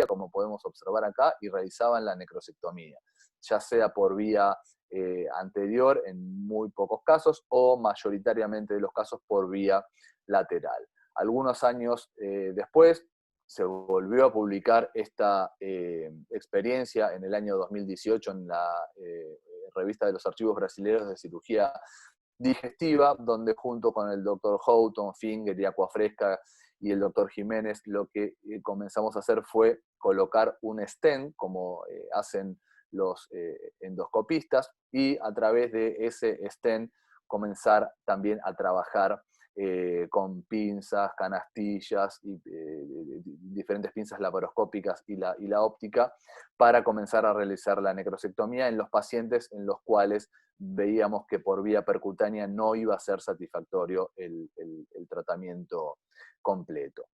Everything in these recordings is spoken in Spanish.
como podemos observar acá, y realizaban la necrosectomía, ya sea por vía anterior en muy pocos casos, o mayoritariamente de los casos por vía lateral. Algunos años después se volvió a publicar esta experiencia en el año 2018 en la revista de los Archivos Brasileños de Cirugía Digestiva, donde junto con el doctor Houghton, Finger y Aquafresca y el doctor Jiménez, lo que comenzamos a hacer fue colocar un stent, como hacen los endoscopistas, y a través de ese stent comenzar también a trabajar con pinzas, canastillas y diferentes pinzas laparoscópicas y la óptica, para comenzar a realizar la necrosectomía en los pacientes en los cuales veíamos que por vía percutánea no iba a ser satisfactorio el tratamiento completo.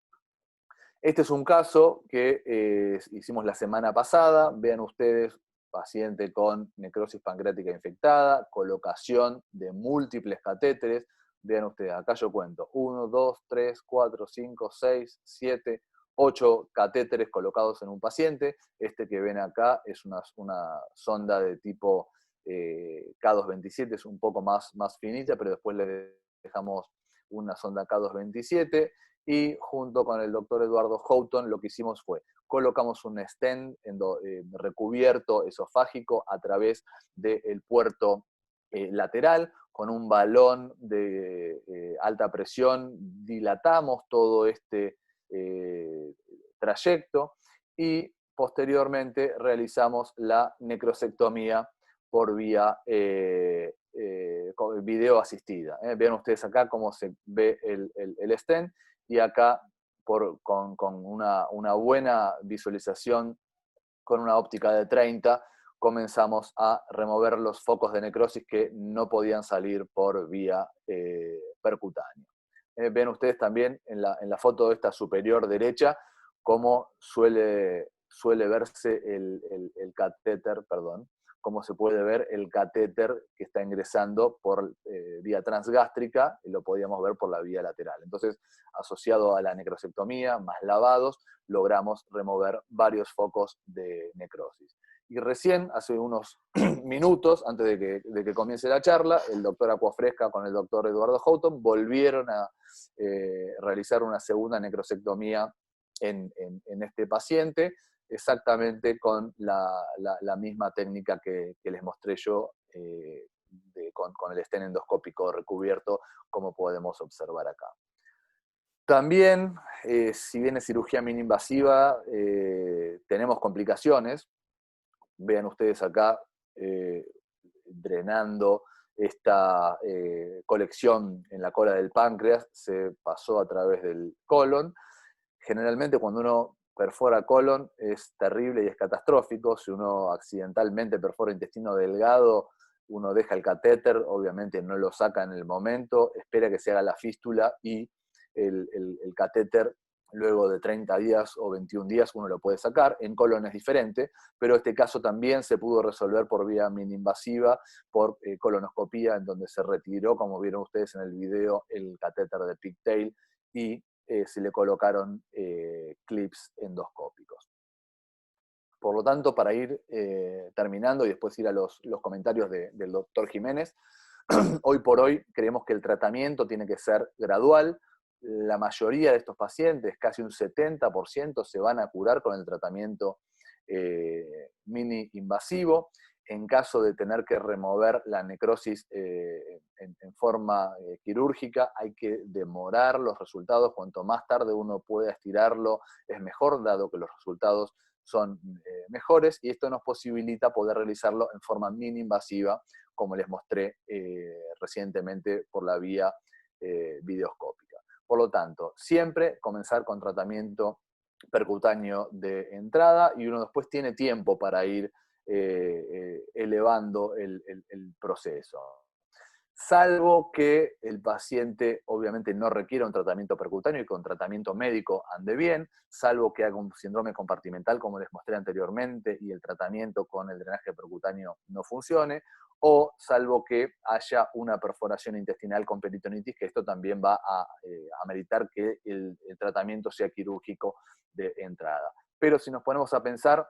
Este es un caso que hicimos la semana pasada. Vean ustedes, paciente con necrosis pancreática infectada, colocación de múltiples catéteres. Vean ustedes, acá yo cuento, 1, 2, 3, 4, 5, 6, 7, 8 catéteres colocados en un paciente. Este que ven acá es una sonda de tipo K227, es un poco más finita, pero después le dejamos una sonda K227, y junto con el doctor Eduardo Houghton lo que hicimos fue, colocamos un stent recubierto esofágico a través del puerto lateral, con un balón de alta presión, dilatamos todo este trayecto, y posteriormente realizamos la necrosectomía por vía video asistida. Vean ustedes acá cómo se ve el stent, y acá con una buena visualización, con una óptica de 30, comenzamos a remover los focos de necrosis que no podían salir por vía percutánea. Ven ustedes también en la foto esta superior derecha cómo suele verse el catéter, perdón, cómo se puede ver el catéter que está ingresando por vía transgástrica, y lo podíamos ver por la vía lateral. Entonces, asociado a la necrosectomía, más lavados, logramos remover varios focos de necrosis. Y recién, hace unos minutos, antes de que comience la charla, el doctor Aquafresca con el doctor Eduardo Houghton volvieron a realizar una segunda necrosectomía en este paciente, exactamente con la misma técnica que les mostré yo, con el stent endoscópico recubierto, como podemos observar acá. También, si bien es cirugía mini-invasiva, tenemos complicaciones. Vean ustedes acá, drenando esta colección en la cola del páncreas, se pasó a través del colon. Generalmente cuando uno perfora colon es terrible y es catastrófico. Si uno accidentalmente perfora intestino delgado, uno deja el catéter, obviamente no lo saca en el momento, espera que se haga la fístula, y el catéter luego de 30 días o 21 días uno lo puede sacar. En colon es diferente, pero este caso también se pudo resolver por vía mini-invasiva, por colonoscopía, en donde se retiró, como vieron ustedes en el video, el catéter de pigtail, y se le colocaron clips endoscópicos. Por lo tanto, para ir terminando y después ir a los comentarios del doctor Jiménez, hoy por hoy creemos que el tratamiento tiene que ser gradual. La mayoría de estos pacientes, casi un 70%, se van a curar con el tratamiento mini-invasivo. En caso de tener que remover la necrosis en forma quirúrgica, hay que demorar los resultados. Cuanto más tarde uno pueda estirarlo, es mejor, dado que los resultados son mejores, y esto nos posibilita poder realizarlo en forma mini-invasiva, como les mostré recientemente por la vía videoscópica. Por lo tanto, siempre comenzar con tratamiento percutáneo de entrada, y uno después tiene tiempo para ir elevando el proceso. Salvo que el paciente obviamente no requiera un tratamiento percutáneo y con tratamiento médico ande bien, salvo que haga un síndrome compartimental como les mostré anteriormente y el tratamiento con el drenaje percutáneo no funcione, o salvo que haya una perforación intestinal con peritonitis, que esto también va a ameritar que el tratamiento sea quirúrgico de entrada. pero si nos ponemos a pensar,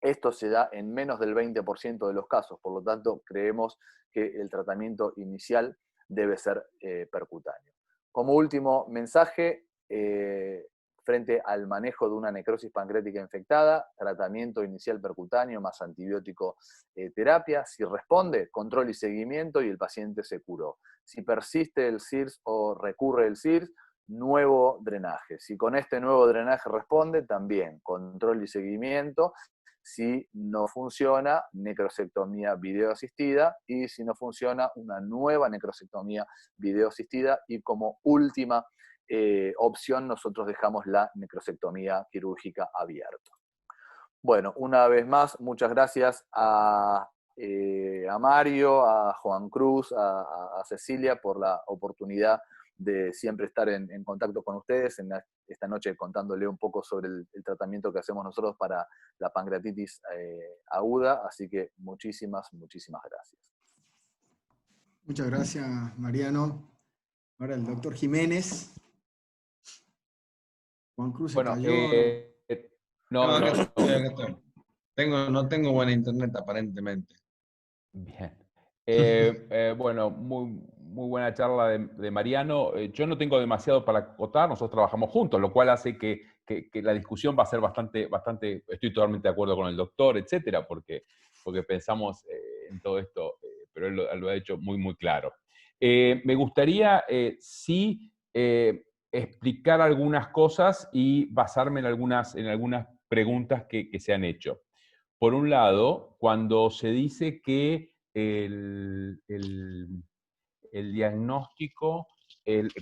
esto se da en menos del 20% de los casos, por lo tanto creemos que el tratamiento inicial debe ser percutáneo. Como último mensaje, frente al manejo de una necrosis pancreática infectada, tratamiento inicial percutáneo más antibiótico terapia. Si responde, control y seguimiento y el paciente se curó. Si persiste el CIRS o recurre el CIRS, nuevo drenaje. Si con este nuevo drenaje responde, también control y seguimiento. Si no funciona, necrosectomía videoasistida, y si no funciona, una nueva necrosectomía videoasistida, y como última opción nosotros dejamos la necrosectomía quirúrgica abierta. Bueno, una vez más, muchas gracias a Mario, a Juan Cruz, a Cecilia por la oportunidad de siempre estar en contacto con ustedes, esta noche contándole un poco sobre el tratamiento que hacemos nosotros para la pancreatitis aguda, así que muchísimas gracias. Muchas gracias, Mariano. Ahora el doctor Jiménez. Juan Cruz se Bueno, cayó. no. No tengo buena internet, aparentemente. Bien. Bueno, muy buena charla de Mariano. Yo no tengo demasiado para acotar, nosotros trabajamos juntos, lo cual hace que la discusión va a ser bastante, estoy totalmente de acuerdo con el doctor, etcétera, porque pensamos en todo esto, pero él lo ha hecho muy claro. Me gustaría, sí, explicar algunas cosas y basarme en algunas preguntas que se han hecho. Por un lado, cuando se dice que el diagnóstico,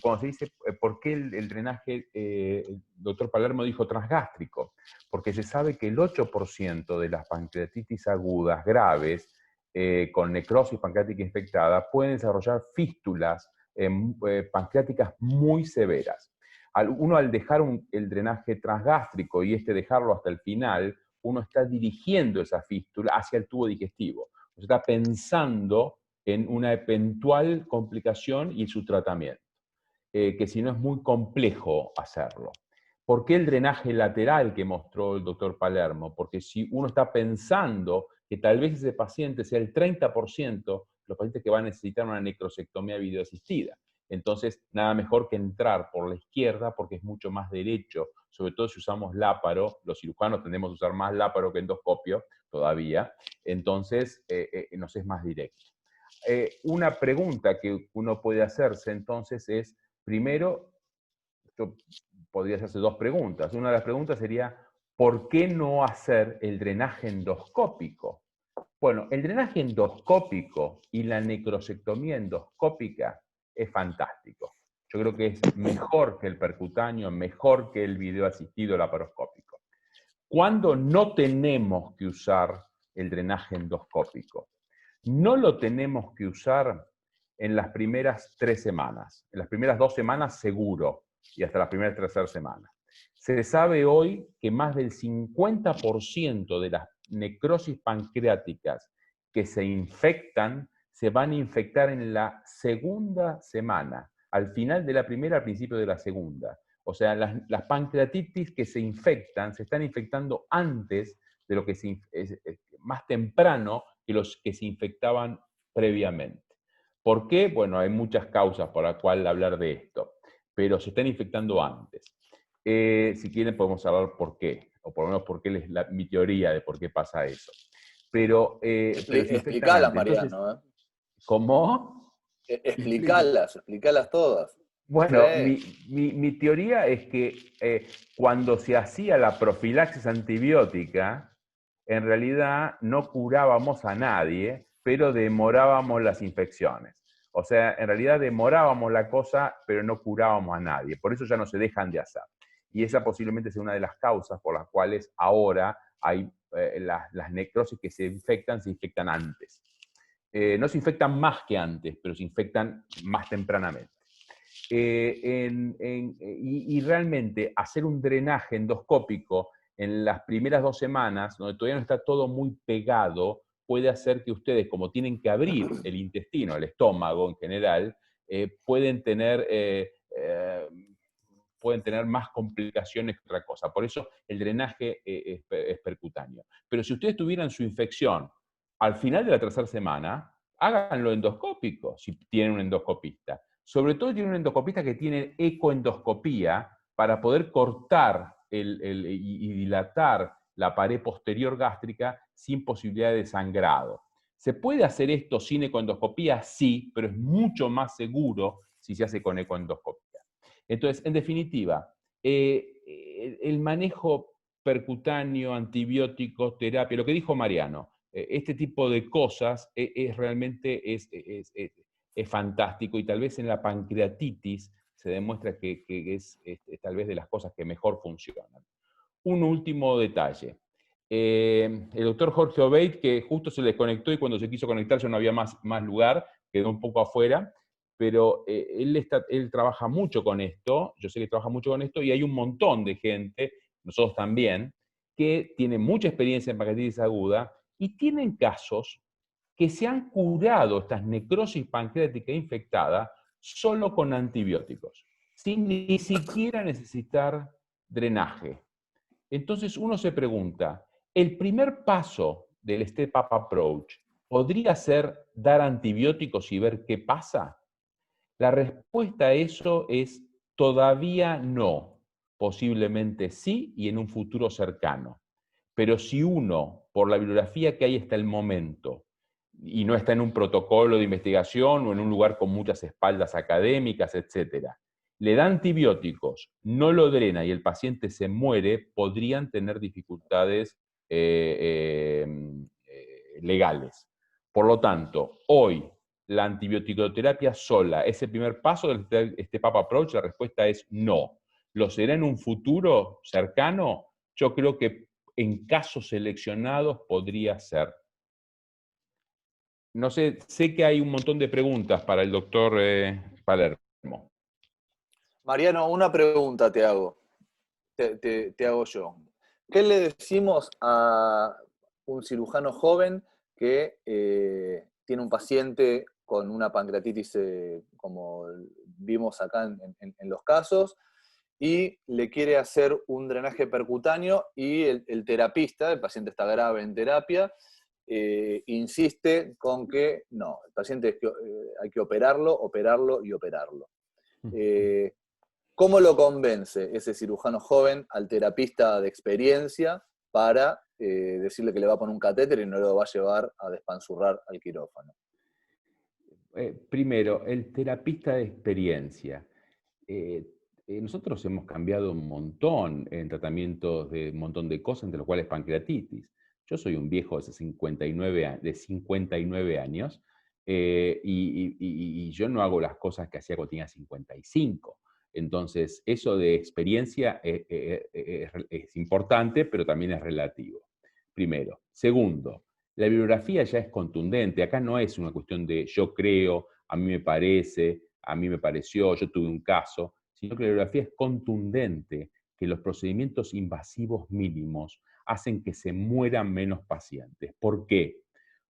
cuando se dice por qué el drenaje, el doctor Palermo dijo transgástrico, porque se sabe que el 8% de las pancreatitis agudas graves con necrosis pancreática infectada pueden desarrollar fístulas pancreáticas muy severas. Uno al dejar el drenaje transgástrico y dejarlo hasta el final, uno está dirigiendo esa fístula hacia el tubo digestivo. Uno está pensando en una eventual complicación y su tratamiento, que si no es muy complejo hacerlo. ¿Por qué el drenaje lateral que mostró el doctor Palermo? Porque si uno está pensando que tal vez ese paciente sea el 30% de los pacientes que van a necesitar una necrosectomía videoasistida. Entonces, nada mejor que entrar por la izquierda porque es mucho más derecho, sobre todo si usamos láparo. Los cirujanos tendemos a usar más láparo que endoscopio todavía, entonces nos es más directo. Una pregunta que uno puede hacerse entonces es, primero, esto podría hacerse dos preguntas. Una de las preguntas sería, ¿por qué no hacer el drenaje endoscópico? Bueno, el drenaje endoscópico y la necrosectomía endoscópica es fantástico. Yo creo que es mejor que el percutáneo, mejor que el videoasistido laparoscópico. ¿Cuándo no tenemos que usar el drenaje endoscópico? No lo tenemos que usar en las primeras 3 semanas. En las primeras 2 semanas seguro, y hasta las primeras 3 semanas. Se sabe hoy que más del 50% de las necrosis pancreáticas que se infectan se van a infectar en la segunda semana, al final de la primera, al principio de la segunda. O sea, las pancreatitis que se infectan se están infectando antes de lo que más temprano que los que se infectaban previamente. ¿Por qué? Bueno, hay muchas causas por las cuales hablar de esto, pero se están infectando antes. Si quieren podemos hablar por qué, o por lo menos por qué mi teoría de por qué pasa eso. Pero explicalas, Mariano. Entonces, ¿cómo? Explicalas todas. Bueno, Sí. mi teoría es que cuando se hacía la profilaxis antibiótica, en realidad no curábamos a nadie, pero demorábamos las infecciones. O sea, en realidad demorábamos la cosa, pero no curábamos a nadie. Por eso ya no se dejan de hacer. Y esa posiblemente sea una de las causas por las cuales ahora hay las necrosis que se infectan antes. No se infectan más que antes, pero se infectan más tempranamente. Y realmente hacer un drenaje endoscópico en las primeras 2 semanas, donde todavía no está todo muy pegado, puede hacer que ustedes, como tienen que abrir el intestino, el estómago en general, pueden tener pueden tener más complicaciones que otra cosa. Por eso el drenaje es percutáneo. Pero si ustedes tuvieran su infección al final de la tercera semana, háganlo endoscópico, si tienen un endoscopista. Sobre todo tienen un endoscopista que tiene ecoendoscopía para poder cortar y dilatar la pared posterior gástrica sin posibilidad de sangrado. ¿Se puede hacer esto sin ecoendoscopía? Sí, pero es mucho más seguro si se hace con ecoendoscopía. Entonces, en definitiva, el manejo percutáneo, antibióticos, terapia, lo que dijo Mariano, este tipo de cosas realmente es fantástico, y tal vez en la pancreatitis se demuestra que es tal vez de las cosas que mejor funcionan. Un último detalle. El doctor Jorge Obeid, que justo se desconectó y cuando se quiso conectar ya no había más lugar, quedó un poco afuera, pero él trabaja mucho con esto, yo sé que trabaja mucho con esto, y hay un montón de gente, nosotros también, que tiene mucha experiencia en pancreatitis aguda y tienen casos que se han curado estas necrosis pancreática infectada solo con antibióticos, sin ni siquiera necesitar drenaje. Entonces uno se pregunta, ¿el primer paso del Step-Up Approach podría ser dar antibióticos y ver qué pasa? La respuesta a eso es todavía no, posiblemente sí y en un futuro cercano. Pero si uno, por la bibliografía que hay hasta el momento, y no está en un protocolo de investigación o en un lugar con muchas espaldas académicas, etc., le da antibióticos, no lo drena y el paciente se muere, podrían tener dificultades legales. Por lo tanto, hoy la antibioticoterapia sola es el primer paso del Step-Up Approach. La respuesta es no. ¿Lo será en un futuro cercano? Yo creo que en casos seleccionados podría ser. No sé, sé que hay un montón de preguntas para el doctor Palermo. Mariano, una pregunta te hago. Te hago yo. ¿Qué le decimos a un cirujano joven que tiene un paciente con una pancreatitis, como vimos acá en los casos, y le quiere hacer un drenaje percutáneo y el terapista, el paciente está grave en terapia, insiste con que no, el paciente hay que operarlo y operarlo? ¿Cómo lo convence ese cirujano joven al terapista de experiencia para decirle que le va a poner un catéter y no lo va a llevar a despanzurrar al quirófano? Primero, el terapista de experiencia. Nosotros hemos cambiado un montón en tratamientos de un montón de cosas, entre los cuales pancreatitis. Yo soy un viejo de 59 años y yo no hago las cosas que hacía cuando tenía 55. Entonces, eso de experiencia es importante, pero también es relativo. Primero. Segundo, la bibliografía ya es contundente. Acá no es una cuestión de yo creo, a mí me parece, a mí me pareció, yo tuve un caso, sino que la bibliografía es contundente, que los procedimientos invasivos mínimos hacen que se mueran menos pacientes. ¿Por qué?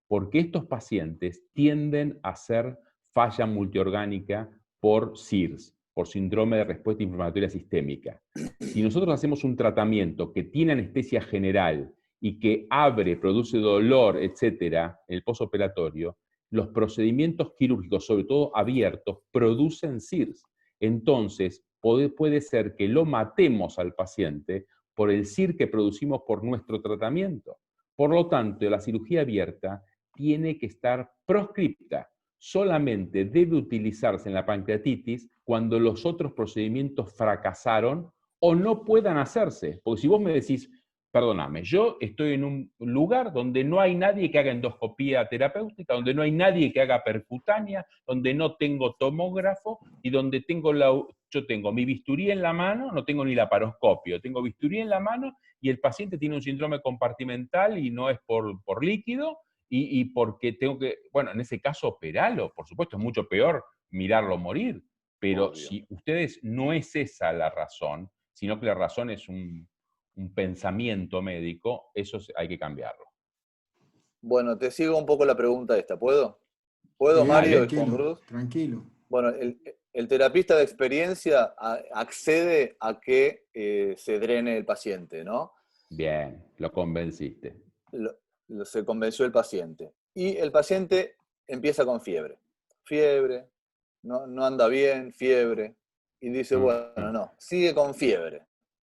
Porque estos pacientes tienden a hacer falla multiorgánica por SIRS, por síndrome de respuesta inflamatoria sistémica. Si nosotros hacemos un tratamiento que tiene anestesia general y que abre, produce dolor, etcétera, en el postoperatorio, los procedimientos quirúrgicos, sobre todo abiertos, producen SIRS. Entonces, puede ser que lo matemos al paciente por el SIR que producimos por nuestro tratamiento. Por lo tanto, la cirugía abierta tiene que estar proscripta. Solamente debe utilizarse en la pancreatitis cuando los otros procedimientos fracasaron o no puedan hacerse. Porque si vos me decís, perdóname, yo estoy en un lugar donde no hay nadie que haga endoscopía terapéutica, donde no hay nadie que haga percutánea, donde no tengo tomógrafo y donde yo tengo mi bisturí en la mano, no tengo ni laparoscopio, tengo bisturí en la mano y el paciente tiene un síndrome compartimental y no es por líquido y porque tengo que, bueno, en ese caso operarlo, por supuesto, es mucho peor mirarlo morir, pero Obvio. si ustedes no es esa la razón, sino que la razón es un pensamiento médico, eso hay que cambiarlo. Bueno, te sigo un poco la pregunta esta, ¿puedo? ¿Puedo, Sí, Mario y Juan tranquilo, Cruz? tranquilo. Bueno, el terapista de experiencia accede a que se drene el paciente, ¿no? Bien, lo convenciste. Se convenció el paciente. Y el paciente empieza con fiebre. Fiebre, no anda bien, fiebre. Y dice, bueno, no, sigue con fiebre.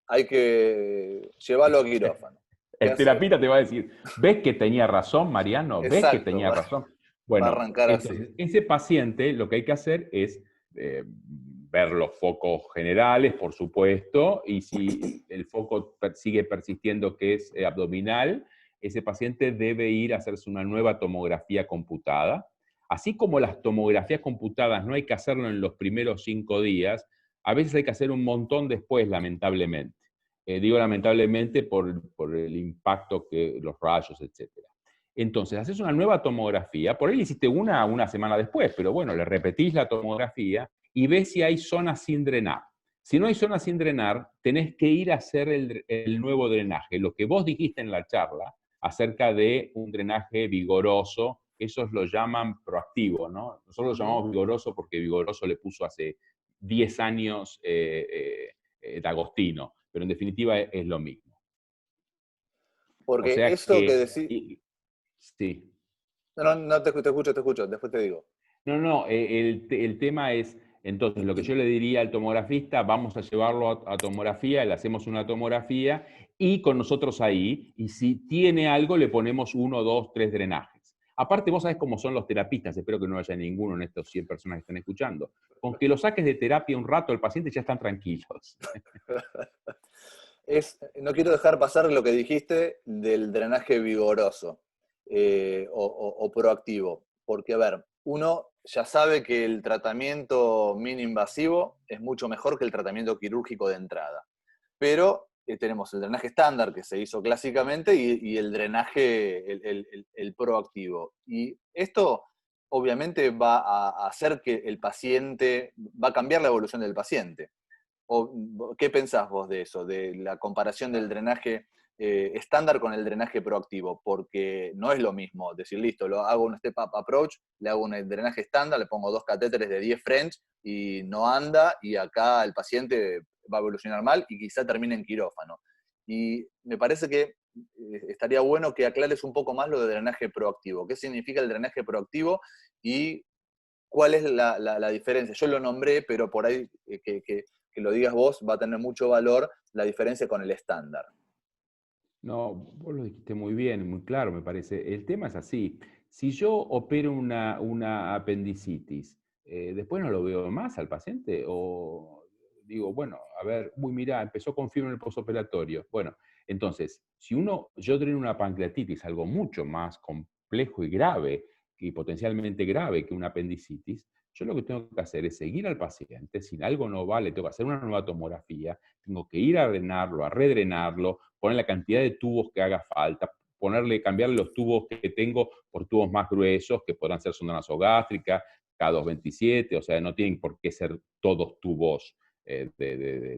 Hay que llevarlo a quirófano. ¿Qué El hacemos? terapista te va a decir, ¿ves que tenía razón, Mariano? ¿Ves que Exacto, tenía razón? va a Bueno, arrancar así. entonces, ese paciente lo que hay que hacer es ver los focos generales, por supuesto, y si el foco sigue persistiendo que es abdominal, ese paciente debe ir a hacerse una nueva tomografía computada. Así como las tomografías computadas no hay que hacerlo en los primeros 5 días, a veces hay que hacer un montón después, lamentablemente. Digo lamentablemente por el impacto que los rayos, etc. Entonces, haces una nueva tomografía, por ahí hiciste una semana después, pero bueno, le repetís la tomografía y ves si hay zonas sin drenar. Si no hay zonas sin drenar, tenés que ir a hacer el nuevo drenaje, lo que vos dijiste en la charla acerca de un drenaje vigoroso, esos lo llaman proactivo, ¿no? Nosotros lo llamamos vigoroso porque Vigoroso le puso hace 10 años D'Agostino, pero en definitiva es lo mismo. O Porque sea eso que que, decís... sí. No, te escucho, después te digo. No, el tema es, entonces, lo que yo le diría al tomografista, vamos a llevarlo a tomografía, le hacemos una tomografía y con nosotros ahí, y si tiene algo, le ponemos 1, 2, 3 drenajes. Aparte, vos sabés cómo son los terapistas, espero que no haya ninguno en estos 100 personas que están escuchando. Con que lo saques de terapia un rato, el paciente ya están tranquilos. No quiero dejar pasar lo que dijiste del drenaje vigoroso o proactivo, porque, a ver, uno ya sabe que el tratamiento mini-invasivo es mucho mejor que el tratamiento quirúrgico de entrada, pero tenemos el drenaje estándar que se hizo clásicamente y el drenaje, el proactivo. Y esto obviamente va a hacer que el paciente, va a cambiar la evolución del paciente. ¿Qué pensás vos de eso, de la comparación del drenaje estándar con el drenaje proactivo? Porque no es lo mismo decir, listo, lo hago un step-up approach, le hago un drenaje estándar, le pongo 2 catéteres de 10 French y no anda, y acá el paciente va a evolucionar mal y quizá termine en quirófano. Y me parece que estaría bueno que aclares un poco más lo de drenaje proactivo. ¿Qué significa el drenaje proactivo y cuál es la diferencia? Yo lo nombré, pero por ahí que lo digas vos va a tener mucho valor la diferencia con el estándar. No, vos lo dijiste muy bien, muy claro, me parece. El tema es así. Si yo opero una apendicitis, ¿después no lo veo más al paciente? O digo, bueno, a ver, uy, mira, empezó con fiebre en el posoperatorio. Bueno, entonces, si yo dreno una pancreatitis, algo mucho más complejo y grave, y potencialmente grave que una apendicitis, yo lo que tengo que hacer es seguir al paciente, si algo no vale, tengo que hacer una nueva tomografía, tengo que ir a drenarlo, a redrenarlo, poner la cantidad de tubos que haga falta, cambiarle los tubos que tengo por tubos más gruesos, que podrán ser sonda nasogástrica, K227, o sea, no tienen por qué ser todos tubos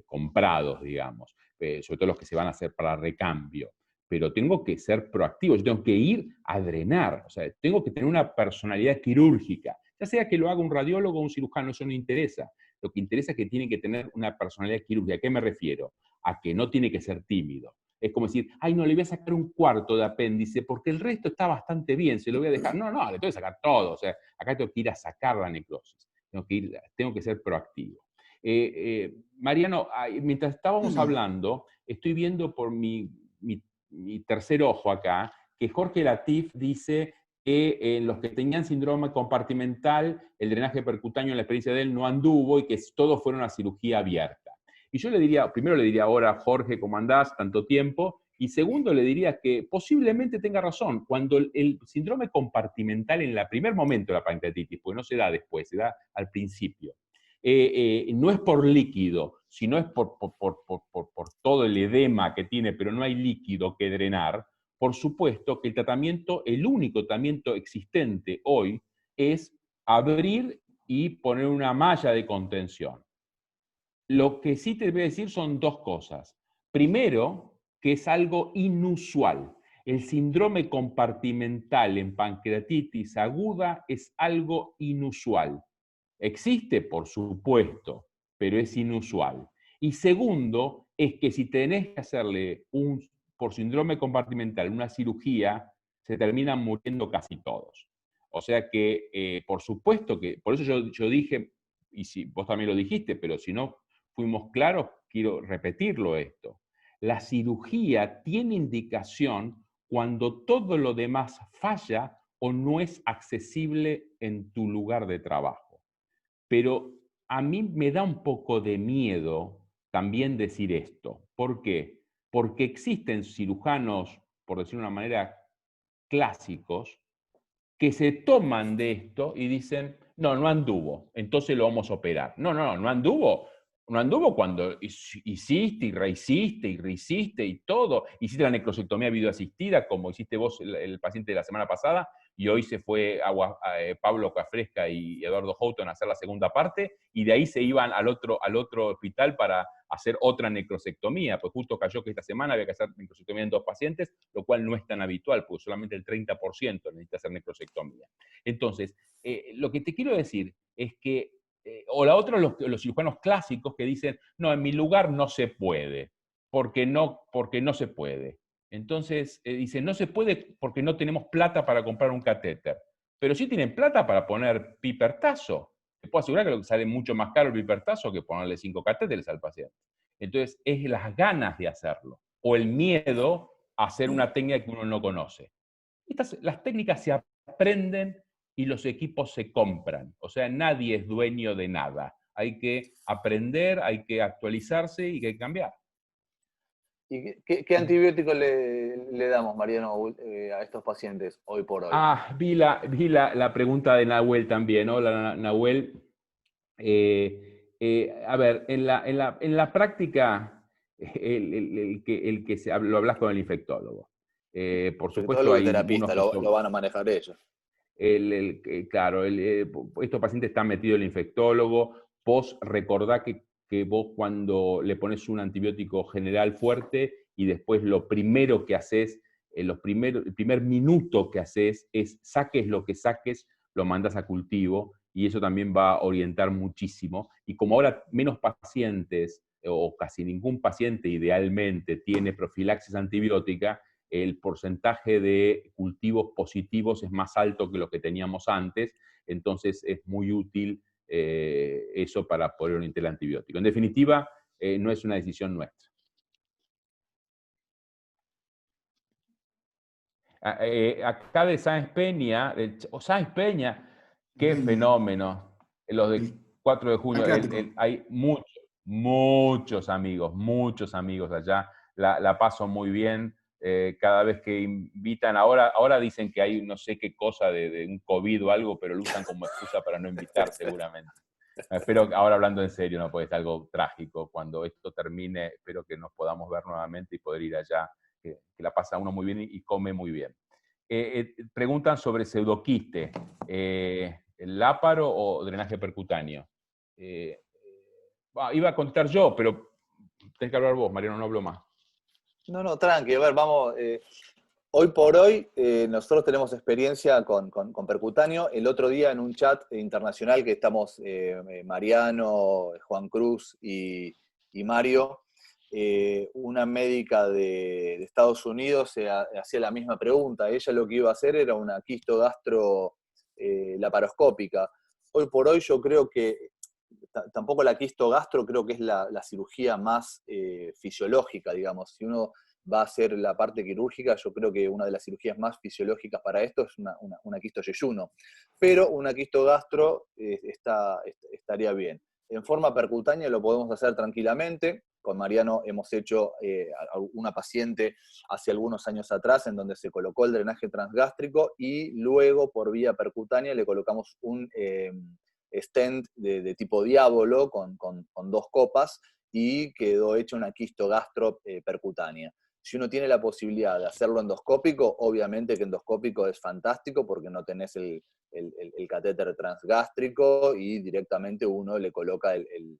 comprados, digamos, sobre todo los que se van a hacer para recambio. Pero tengo que ser proactivo, yo tengo que ir a drenar, o sea, tengo que tener una personalidad quirúrgica, ya sea que lo haga un radiólogo o un cirujano, eso no interesa. Lo que interesa es que tiene que tener una personalidad quirúrgica. ¿A qué me refiero? A que no tiene que ser tímido. Es como decir, ay, no, le voy a sacar un cuarto de apéndice porque el resto está bastante bien, se lo voy a dejar. No, le tengo que sacar todo. O sea, acá tengo que ir a sacar la necrosis. Tengo que ser proactivo. Mariano, mientras estábamos hablando, estoy viendo por mi tercer ojo acá, que Jorge Latif dice que en los que tenían síndrome compartimental, el drenaje percutáneo en la experiencia de él no anduvo y que todos fueron a cirugía abierta. Y yo primero le diría ahora, Jorge, ¿cómo andás? Tanto tiempo. Y segundo, le diría que posiblemente tenga razón. Cuando el síndrome compartimental en el primer momento de la pancreatitis, porque no se da después, se da al principio, no es por líquido, sino es por todo el edema que tiene, pero no hay líquido que drenar. Por supuesto que el único tratamiento existente hoy es abrir y poner una malla de contención. Lo que sí te voy a decir son 2 cosas. Primero, que es algo inusual. El síndrome compartimental en pancreatitis aguda es algo inusual. Existe, por supuesto, pero es inusual. Y segundo, es que si tenés que hacerle por síndrome compartimental una cirugía, se terminan muriendo casi todos. O sea que, por supuesto que, por eso yo dije, y si vos también lo dijiste, pero si no fuimos claros, quiero repetirlo esto. La cirugía tiene indicación cuando todo lo demás falla o no es accesible en tu lugar de trabajo. Pero a mí me da un poco de miedo también decir esto. ¿Por qué? Porque existen cirujanos, por decirlo de una manera, clásicos, que se toman de esto y dicen, no, no anduvo, entonces lo vamos a operar. No, no, no anduvo. No anduvo cuando hiciste y rehiciste y todo. Hiciste la necrosectomía videoasistida, como hiciste vos, el paciente de la semana pasada, y hoy se fue Pablo Cafresca y Eduardo Houghton a hacer la segunda parte, y de ahí se iban al otro hospital para hacer otra necrosectomía, pues justo cayó que esta semana había que hacer necrosectomía en 2 pacientes, lo cual no es tan habitual, porque solamente el 30% necesita hacer necrosectomía. Entonces, lo que te quiero decir es que, o la otra, los cirujanos clásicos que dicen, no, en mi lugar no se puede, porque no se puede. Entonces, dicen, no se puede porque no tenemos plata para comprar un catéter, pero sí tienen plata para poner pipertazo. Te puedo asegurar que sale mucho más caro el pipertazo que ponerle 5 catéteres al paciente. Entonces, es las ganas de hacerlo, o el miedo a hacer una técnica que uno no conoce. Las técnicas se aprenden y los equipos se compran. O sea, nadie es dueño de nada. Hay que aprender, hay que actualizarse y hay que cambiar. ¿Y qué antibiótico le damos, Mariano, a estos pacientes hoy por hoy? Vi la pregunta de Nahuel también. Hola, Nahuel. A ver, en la práctica, lo hablas con el infectólogo. Por supuesto, Infectólogo y hay unos terapista, que lo van a manejar ellos. claro, estos pacientes están metidos el infectólogo. Vos recordá que vos cuando le pones un antibiótico general fuerte y después lo primero que haces, el primer minuto que haces es saques lo que saques, lo mandas a cultivo y eso también va a orientar muchísimo. Y como ahora menos pacientes o casi ningún paciente idealmente tiene profilaxis antibiótica, el porcentaje de cultivos positivos es más alto que lo que teníamos antes, entonces es muy útil eso para poder orientar el antibiótico. En definitiva, no es una decisión nuestra. Acá de Sáenz Peña, qué fenómeno. Los de 4 de junio, hay muchos amigos allá, la paso muy bien. Cada vez que invitan, ahora dicen que hay no sé qué cosa de un COVID o algo, pero lo usan como excusa para no invitar seguramente. Espero, ahora hablando en serio, no puede ser algo trágico. Cuando esto termine, espero que nos podamos ver nuevamente y poder ir allá, que la pasa uno muy bien y come muy bien. Preguntan sobre pseudoquiste, láparo o drenaje percutáneo. Iba a contar yo, pero tenés que hablar vos, Mariano, no hablo más. No, tranqui, a ver, vamos. Hoy por hoy, nosotros tenemos experiencia con percutáneo. El otro día en un chat internacional que estamos Mariano, Juan Cruz y Mario, una médica de Estados Unidos hacía la misma pregunta. Ella lo que iba a hacer era una quistogastro laparoscópica. Hoy por hoy yo creo que tampoco la quistogastro creo que es la cirugía más fisiológica, digamos. Si uno va a hacer la parte quirúrgica, yo creo que una de las cirugías más fisiológicas para esto es una quisto-yeyuno. Pero una quistogastro estaría bien. En forma percutánea lo podemos hacer tranquilamente. Con Mariano hemos hecho una paciente hace algunos años atrás en donde se colocó el drenaje transgástrico y luego por vía percutánea le colocamos un stent de tipo diabolo con 2 copas y quedó hecha una quistogastro percutánea. Si uno tiene la posibilidad de hacerlo endoscópico, obviamente que endoscópico es fantástico porque no tenés el catéter transgástrico y directamente uno le coloca el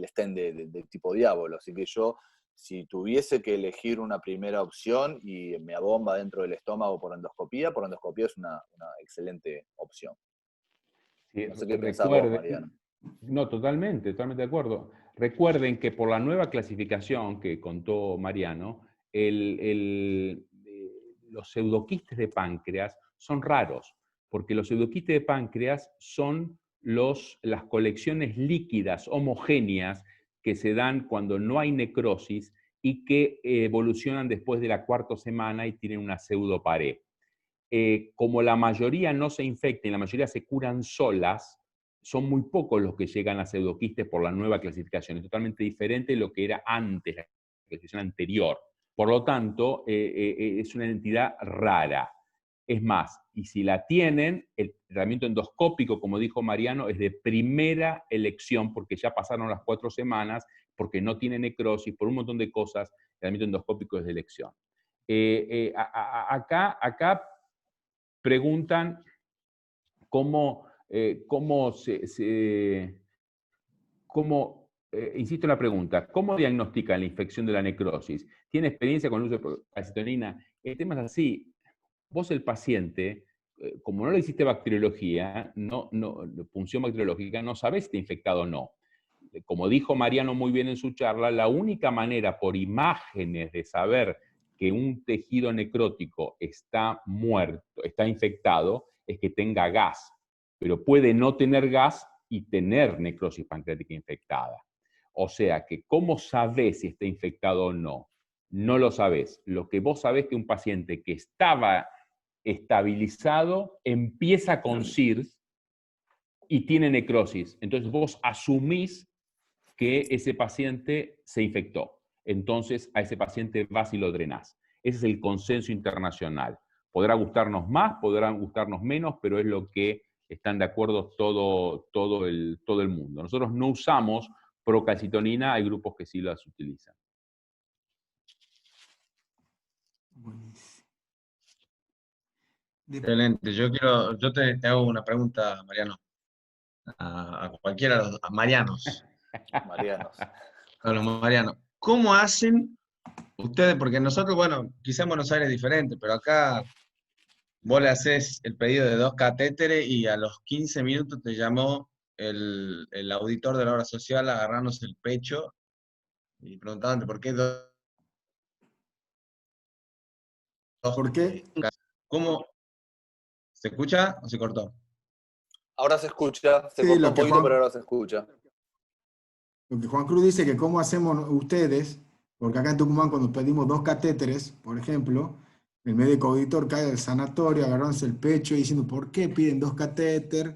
stent de tipo diablo. Así que yo, si tuviese que elegir una primera opción y me abomba dentro del estómago por endoscopía es una excelente opción. No sé qué pensás vos, Mariano. No, totalmente de acuerdo. Recuerden que por la nueva clasificación que contó Mariano, los pseudoquistes de páncreas son raros, porque los pseudoquistes de páncreas son las colecciones líquidas homogéneas que se dan cuando no hay necrosis y que evolucionan después de la cuarta semana y tienen una pseudopared. Como la mayoría no se infecta y la mayoría se curan solas, son muy pocos los que llegan a pseudoquistes por la nueva clasificación. Es totalmente diferente de lo que era antes, la clasificación anterior. Por lo tanto, es una entidad rara. Es más, y si la tienen, el tratamiento endoscópico, como dijo Mariano, es de primera elección porque ya pasaron las 4 semanas, porque no tiene necrosis, por un montón de cosas, el tratamiento endoscópico es de elección. Acá preguntan insisto en la pregunta, ¿cómo diagnostican la infección de la necrosis? ¿Tiene experiencia con el uso de calcitonina? El tema es así, vos el paciente, como no le hiciste bacteriología, punción bacteriológica, no sabés si está infectado o no. Como dijo Mariano muy bien en su charla, la única manera por imágenes de saber que un tejido necrótico está muerto, está infectado, es que tenga gas. Pero puede no tener gas y tener necrosis pancreática infectada. O sea que, ¿cómo sabés si está infectado o no? No lo sabés. Lo que vos sabés es que un paciente que estaba estabilizado empieza con SIRS y tiene necrosis. Entonces vos asumís que ese paciente se infectó. Entonces a ese paciente vas y lo drenás. Ese es el consenso internacional. Podrá gustarnos más, podrá gustarnos menos, pero es lo que están de acuerdo todo el mundo. Nosotros no usamos procalcitonina, hay grupos que sí las utilizan. Excelente. Yo te hago una pregunta, Mariano, a cualquiera de los a Marianos, Marianos. a los Marianos. ¿Cómo hacen ustedes? Porque nosotros, bueno, quizá en Buenos Aires es diferente, pero acá vos le haces el pedido de 2 catéteres y a los 15 minutos te llamó el auditor de la obra social agarrándose el pecho y preguntándote por qué ¿Por qué? ¿Cómo? ¿Se escucha o se cortó? Ahora se escucha, se Sí, cortó un poquito, pero ahora se escucha. Lo que Juan Cruz dice que cómo hacemos ustedes, porque acá en Tucumán cuando pedimos 2 catéteres, por ejemplo, el médico auditor cae del sanatorio agarrándose el pecho y diciendo, ¿por qué piden 2 catéteres?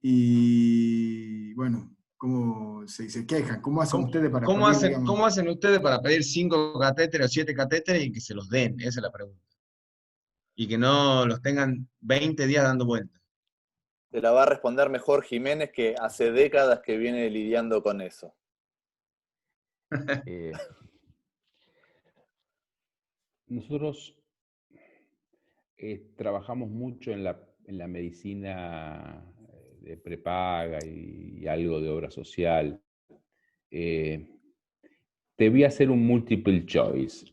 Y bueno, ¿cómo se quejan? ¿Cómo hacen ustedes para pedir, digamos? ¿Cómo hacen ustedes para pedir 5 catéteres o 7 catéteres y que se los den? Esa es la pregunta. Y que no los tengan 20 días dando vueltas. Te la va a responder mejor Jiménez, que hace décadas que viene lidiando con eso. Nosotros trabajamos mucho en la medicina de prepaga y algo de obra social. Te voy a hacer un multiple choice.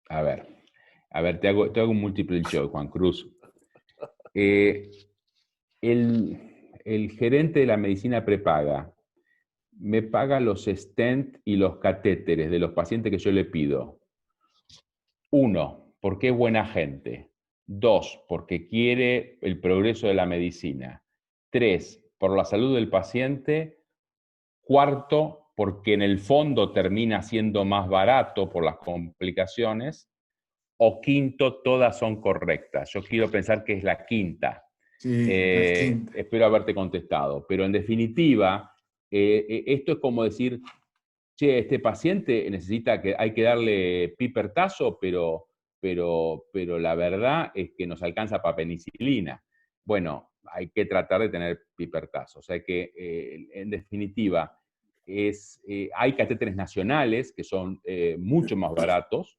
A ver, te hago un multiple choice, Juan Cruz. El gerente de la medicina prepaga me paga los stent y los catéteres de los pacientes que yo le pido. 1, porque es buena gente. 2, porque quiere el progreso de la medicina. 3, por la salud del paciente. 4, porque en el fondo termina siendo más barato por las complicaciones. O 5, todas son correctas. Yo quiero pensar que es la quinta. Sí, la quinta. Espero haberte contestado. Pero en definitiva, esto es como decir, che, este paciente hay que darle pipertazo, pero la verdad es que nos alcanza para penicilina. Bueno, hay que tratar de tener pipertazo. O sea que, en definitiva, hay catéteres nacionales que son mucho más baratos.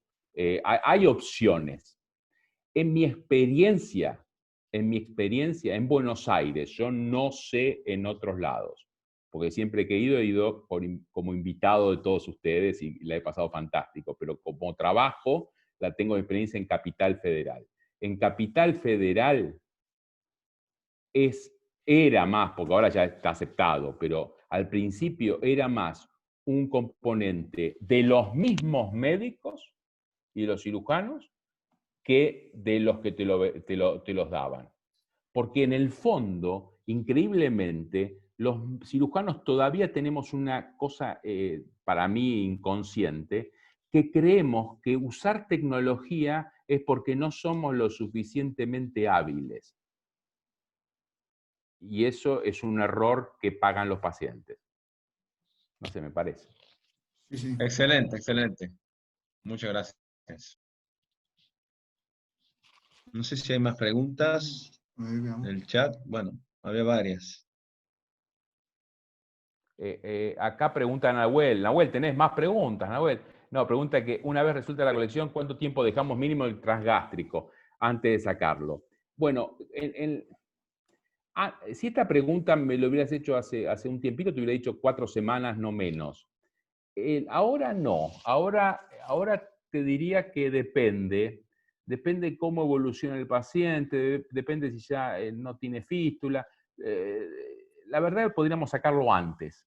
Hay opciones. En mi experiencia en Buenos Aires, yo no sé en otros lados, porque siempre que he ido como invitado de todos ustedes y la he pasado fantástico, pero como trabajo la tengo de experiencia en Capital Federal. En Capital Federal es era más, porque ahora ya está aceptado, pero al principio era más un componente de los mismos médicos y los cirujanos que de los que te los daban. Porque en el fondo, increíblemente, los cirujanos todavía tenemos una cosa, para mí, inconsciente, que creemos que usar tecnología es porque no somos lo suficientemente hábiles. Y eso es un error que pagan los pacientes. No sé, me parece. Sí, sí. Excelente, excelente. Muchas gracias. No sé si hay más preguntas A ver, veamos. del chat. Bueno, había varias. Acá pregunta Nahuel. Nahuel, ¿tenés más preguntas, Nahuel? No, pregunta que una vez resulta la colección, ¿cuánto tiempo dejamos mínimo el transgástrico antes de sacarlo? Bueno, si esta pregunta me lo hubieras hecho hace un tiempito, te hubiera dicho 4 semanas, no menos. Ahora no, ahora te diría que depende cómo evoluciona el paciente, depende si ya no tiene fístula. La verdad podríamos sacarlo antes.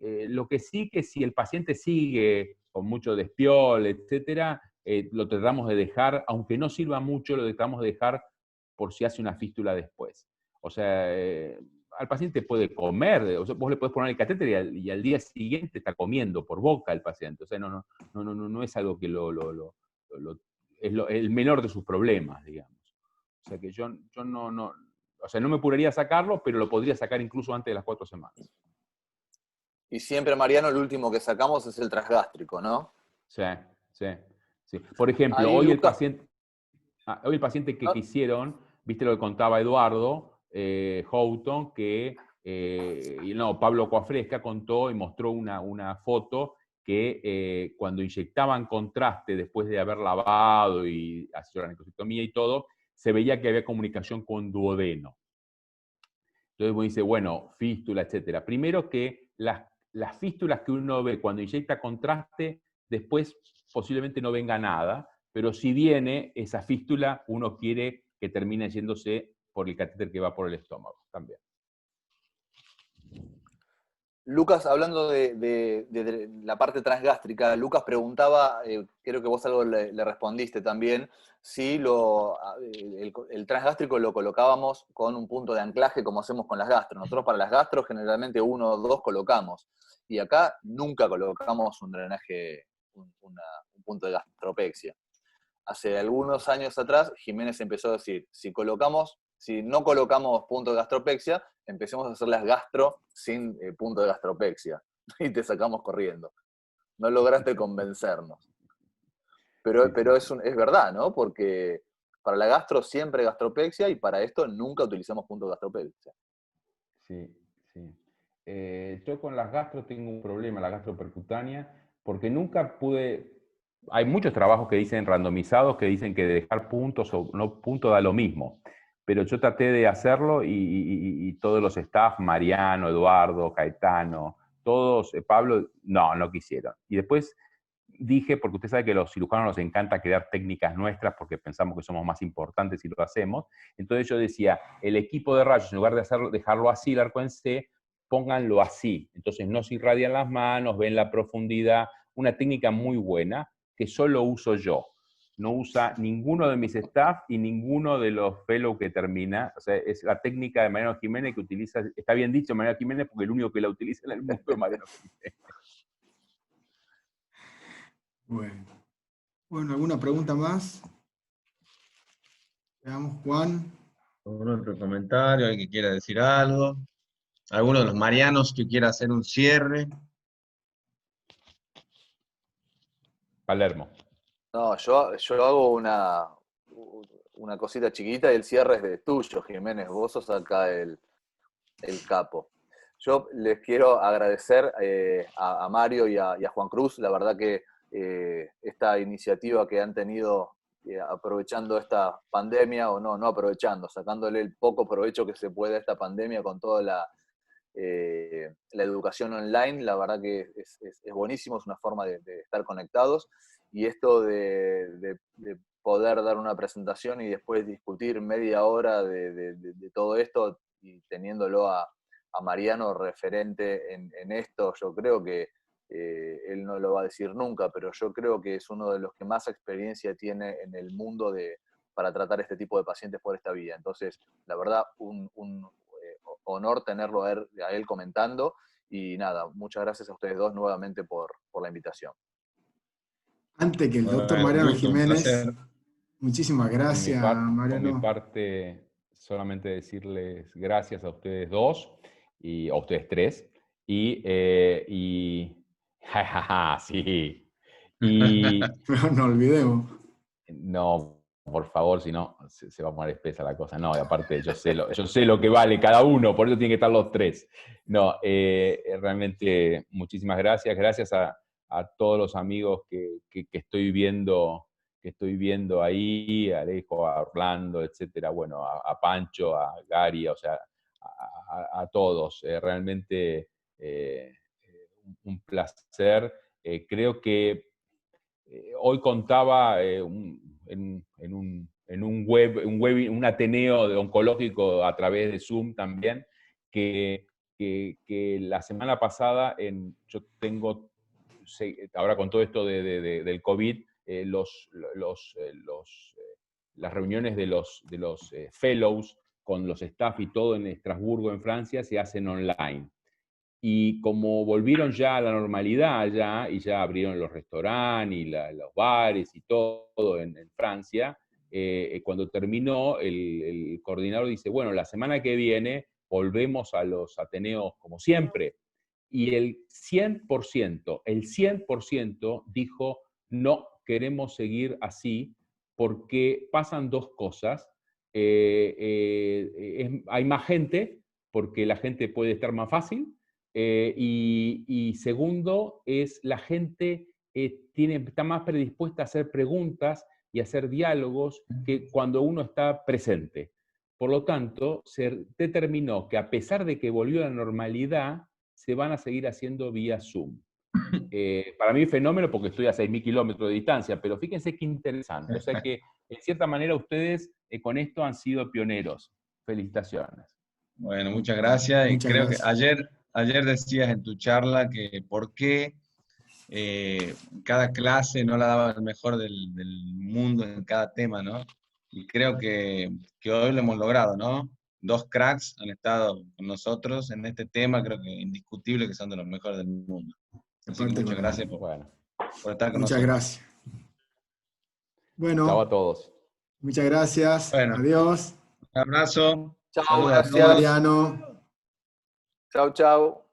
Lo que sí que si el paciente sigue con mucho despiol, etcétera, lo tratamos de dejar, aunque no sirva mucho, lo tratamos de dejar por si hace una fístula después. O sea, al paciente puede comer, o sea, vos le podés poner el catéter y al día siguiente está comiendo por boca el paciente. O sea, no es algo que es el menor de sus problemas, digamos. O sea que yo no, o sea, no me apuraría a sacarlo, pero lo podría sacar incluso antes de las 4 semanas. Y siempre, Mariano, el último que sacamos es el transgástrico, ¿no? Sí, sí, sí. Por ejemplo, Ahí, hoy el Lucas, paciente que ¿no? quisieron, viste lo que contaba Eduardo Houghton, que Pablo Coafresca contó y mostró una foto que cuando inyectaban contraste después de haber lavado y hecho la necrosectomía y todo, se veía que había comunicación con duodeno. Entonces uno dice, bueno, fístula, etcétera. Primero que las fístulas que uno ve cuando inyecta contraste, después posiblemente no venga nada, pero si viene esa fístula, uno quiere que termine yéndose por el catéter que va por el estómago también. Lucas, hablando de la parte transgástrica, Lucas preguntaba, creo que vos algo le respondiste también, si el transgástrico lo colocábamos con un punto de anclaje como hacemos con las gastro. Nosotros para las gastro generalmente 1 o 2 colocamos, y acá nunca colocamos un drenaje, un punto de gastropexia. Hace algunos años atrás, Jiménez empezó a decir, si no colocamos punto de gastropexia, empecemos a hacer las gastro sin punto de gastropexia. Y te sacamos corriendo. No lograste convencernos. Pero es verdad, ¿no? Porque para la gastro siempre gastropexia y para esto nunca utilizamos punto de gastropexia. Sí, sí. Yo con las gastro tengo un problema, la gastropercutánea, porque nunca pude. Hay muchos trabajos que dicen randomizados que dicen que dejar puntos o no puntos da lo mismo. Pero yo traté de hacerlo y todos los staff, Mariano, Eduardo, Caetano, todos, Pablo, no quisieron. Y después dije, porque usted sabe que a los cirujanos nos encanta crear técnicas nuestras porque pensamos que somos más importantes si lo hacemos. Entonces yo decía, el equipo de rayos, en lugar de dejarlo así, el arco en C, pónganlo así. Entonces no se irradian las manos, ven la profundidad. Una técnica muy buena que solo uso yo. No usa ninguno de mis staff y ninguno de los fellow que termina. O sea, es la técnica de Mariano Jiménez que utiliza, está bien dicho Mariano Jiménez porque el único que la utiliza en el mundo es Mariano Jiménez. Bueno, ¿alguna pregunta más? Veamos, Juan. ¿Algún otro comentario? ¿Alguien que quiera decir algo? ¿Alguno de los marianos que quiera hacer un cierre? Palermo. No, yo hago una cosita chiquita y el cierre es de tuyo, Jiménez. Vos sos acá el capo. Yo les quiero agradecer a Mario y a Juan Cruz, la verdad que esta iniciativa que han tenido aprovechando esta pandemia, o no aprovechando, sacándole el poco provecho que se puede a esta pandemia con toda la educación online, la verdad que es buenísimo, es una forma de estar conectados, y esto de poder dar una presentación y después discutir media hora de todo esto, y teniéndolo a Mariano referente en esto, yo creo que él no lo va a decir nunca, pero yo creo que es uno de los que más experiencia tiene en el mundo para tratar este tipo de pacientes por esta vía. Entonces, la verdad, un honor tenerlo a él comentando, y nada, muchas gracias a ustedes dos nuevamente por la invitación. Antes que el doctor Bueno, Mariano gusto, un Jiménez, placer. muchísimas gracias, Por mi Mariano. parte, solamente decirles gracias a ustedes dos, y a ustedes tres, jajaja, sí. Y No olvidemos. no, por favor, si no, se va a poner espesa la cosa. No, y aparte, yo sé lo que vale cada uno, por eso tienen que estar los tres. No, realmente, muchísimas gracias. Gracias a todos los amigos que estoy viendo ahí, a Alejo, a Orlando, etcétera. Bueno, a Pancho, a Gary, o sea, a todos. Realmente un placer. Creo que hoy contaba en un Ateneo oncológico a través de Zoom también, que la semana pasada, yo tengo, ahora con todo esto del COVID, las reuniones de los fellows con los staff y todo en Estrasburgo, en Francia, se hacen online. Y como volvieron ya a la normalidad, y ya abrieron los restaurantes y los bares y todo en Francia, cuando terminó, el coordinador dice, bueno, la semana que viene volvemos a los Ateneos como siempre. Y el 100% dijo, no queremos seguir así, porque pasan dos cosas. Hay más gente, porque la gente puede estar más fácil, y segundo, es la gente está más predispuesta a hacer preguntas y a hacer diálogos que cuando uno está presente. Por lo tanto, se determinó que a pesar de que volvió a la normalidad, se van a seguir haciendo vía Zoom. Para mí es fenómeno porque estoy a 6.000 kilómetros de distancia, pero fíjense qué interesante. O sea que, en cierta manera, ustedes con esto han sido pioneros. Felicitaciones. Bueno, muchas gracias. Y Muchas creo que gracias. ayer decías en tu charla que por qué cada clase no la daba el mejor del mundo en cada tema, ¿no? Y creo que hoy lo hemos logrado, ¿no? Dos cracks han estado con nosotros en este tema, creo que indiscutible que son de los mejores del mundo. Así que Aparte, muchas bueno, gracias Bueno, por estar con muchas nosotros. gracias. chao a Bueno, todos. muchas gracias. Bueno, Adiós. un abrazo. Chao, Saludos a Chao, todos. gracias. Mariano. Chao, chao.